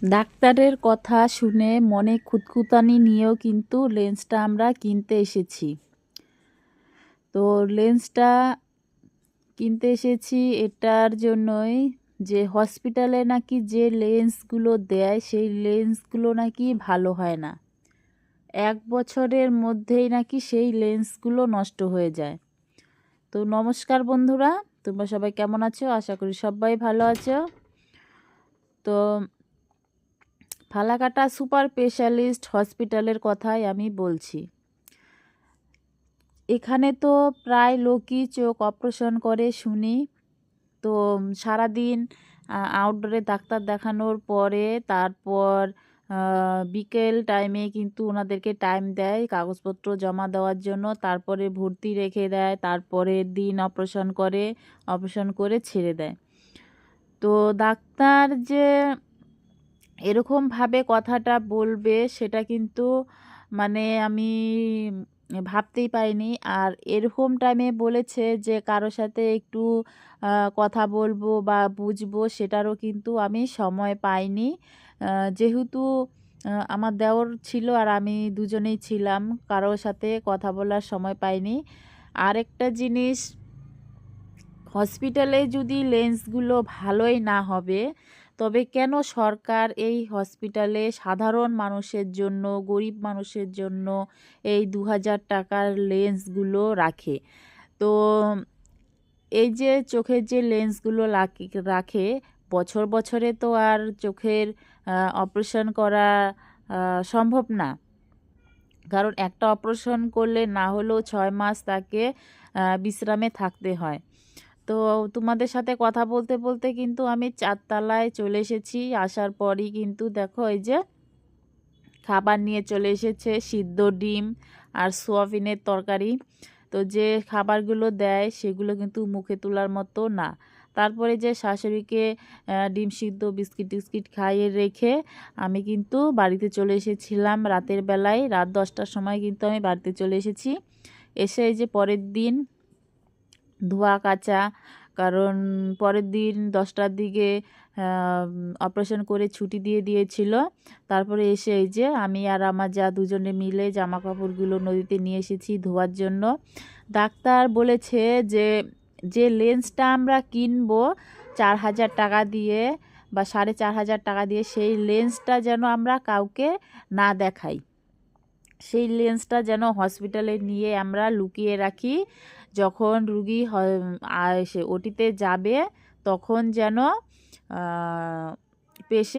ডাক্তারের কথা শুনে মনে খুঁতখুঁতানি নিয়েও কিন্তু লেন্সটা আমরা কিনতে এসেছি। তো লেন্সটা কিনতে এসেছি এটার জন্যই যে হসপিটালে নাকি যে লেন্সগুলো দেয় সেই লেন্সগুলো নাকি ভালো হয় না। 1 বছরের মধ্যেই নাকি সেই লেন্সগুলো নষ্ট হয়ে যায়। তো নমস্কার বন্ধুরা, তোমরা সবাই কেমন আছো? আশা করি সবাই ভালো আছো। তো ফালাকাটা সুপার স্পেশালিস্ট হসপিটালের কথাই আমি বলছি। এখানে তো প্রায় লোকই চোখ অপারেশন করে শুনি। তো সারাদিন আউটডোরে ডাক্তার দেখানোর পরে তারপর বিকেল টাইমে কিন্তু ওনাদেরকে টাইম দেয় কাগজপত্র জমা দেওয়ার জন্য, তারপরে ভর্তি রেখে দেয়, তারপরের দিন অপারেশন করে ছেড়ে দেয়। তো ডাক্তার যে এরকমভাবে কথাটা বলবে সেটা কিন্তু মানে আমি ভাবতেই পারিনি। আর এরকম টাইমে বলেছে যে কারো সাথে একটু কথা বলবো বা বুঝবো সেটারও কিন্তু আমি সময় পাইনি। যেহেতু আমার দেওর ছিল আর আমি দুজনেই ছিলাম, কারোর সাথে কথা বলার সময় পাইনি। আরেকটা জিনিস, হসপিটালে যদি লেন্সগুলো ভালোই না হবে তবে কেন সরকার এই হসপিটালে সাধারণ মানুষের জন্য, গরিব মানুষের জন্য এই 2000 টাকার লেন্সগুলো রাখে? তো এই যে চোখের যে লেন্সগুলো রাখে, বছর বছরে তো আর চোখের অপারেশন করা সম্ভব না। কারণ একটা অপারেশন করলে না হলেও 6 মাস তাকে বিশ্রামে থাকতে হয়। তো তোমাদের সাথে কথা বলতে বলতে কিন্তু আমি 4 তলায় চলে এসেছি। আসার পরই কিন্তু দেখো এই যে খাবার নিয়ে চলে এসেছে, সিদ্ধ ডিম আর সোয়াবিনের তরকারি। তো যে খাবারগুলো দেয় সেগুলো কিন্তু মুখে তোলার মতো না। তারপরে যে শাশুড়িকে ডিম সিদ্ধ বিস্কিট টিস্কিট খাইয়ে রেখে আমি কিন্তু বাড়িতে চলে এসেছিলাম রাতের বেলায়। রাত 10টার সময় কিন্তু আমি বাড়িতে চলে এসেছি। এসে এই যে পরের দিন ধোয়া কাচা, কারণ পরের দিন 10টার দিকে অপারেশন করে ছুটি দিয়ে দিয়েছিল। তারপরে এসে এই যে আমি আর আমার যা দুজনে মিলে জামা কাপড়গুলো নদীতে নিয়ে এসেছি ধোয়ার জন্য। ডাক্তার বলেছে যে যে লেন্সটা আমরা কিনবো 4000 টাকা দিয়ে বা 4500 টাকা দিয়ে, সেই লেন্সটা যেন আমরা কাউকে না দেখাই। সেই লেন্সটা যেন হসপিটালে নিয়ে আমরা লুকিয়ে রাখি। যখন রুগী সে ওটিতে যাবে তখন যেন পেশেন্ট